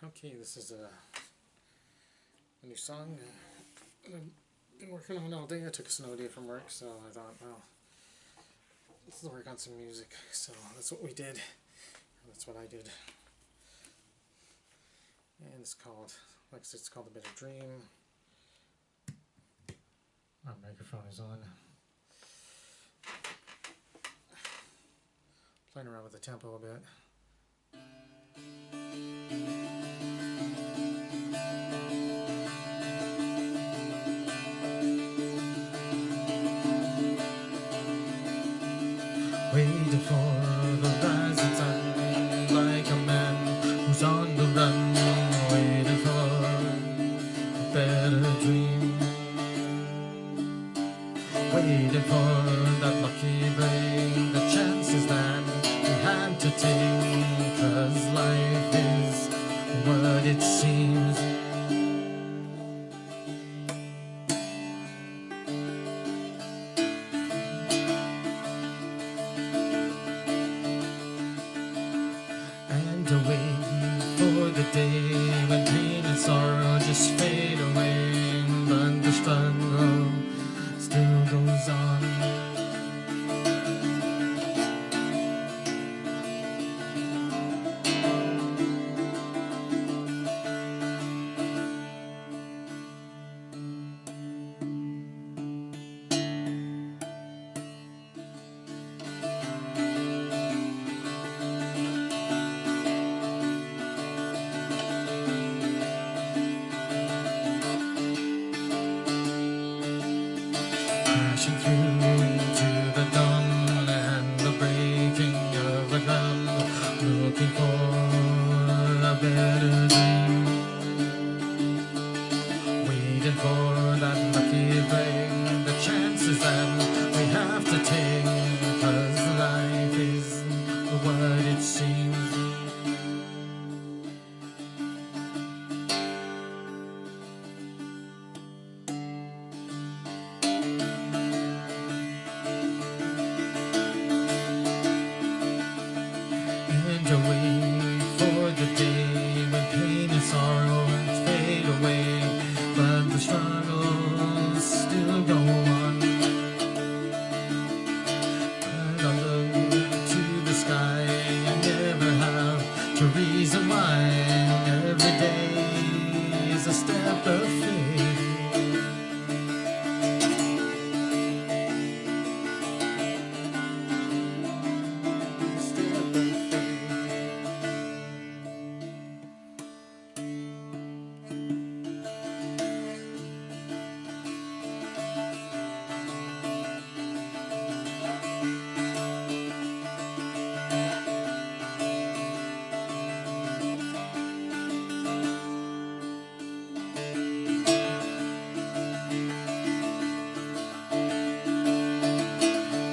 Okay, this is a new song I've been working on all day. I took a snow day from work, so I thought, well, let's work on some music. So that's what we did. That's what I did. And it's called, like I said, it's called A Better Dream. Our microphone is on. Playing around with the tempo a bit. Waiting for the rising sun, like a man who's on the run, waiting for a better dream, waiting for that lucky break, the chances that we had to take, 'cause life is what it seems. To wait for the day when pain and sorrow just fade away, but the struggle still goes on. Crashing through into the dawn and the breaking of the ground, looking for a better dream, waiting for that lucky break, the chances that we have to take, 'cause life is what it seems. To wait for the day when pain and sorrow fade away, but the struggles still go on. And I look to the sky and never have to reason why. Every day is a step of faith.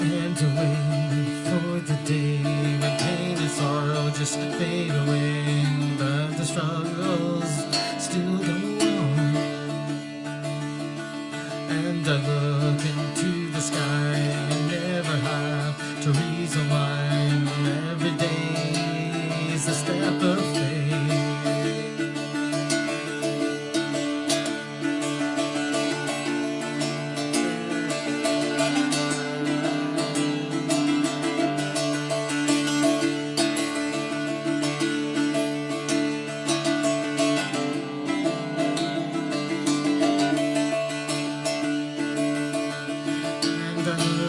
And to wait for the day when pain and sorrow just fade away, but the struggles still go on. And I look into the sky and never have to reason why. Every day is a step of faith. And I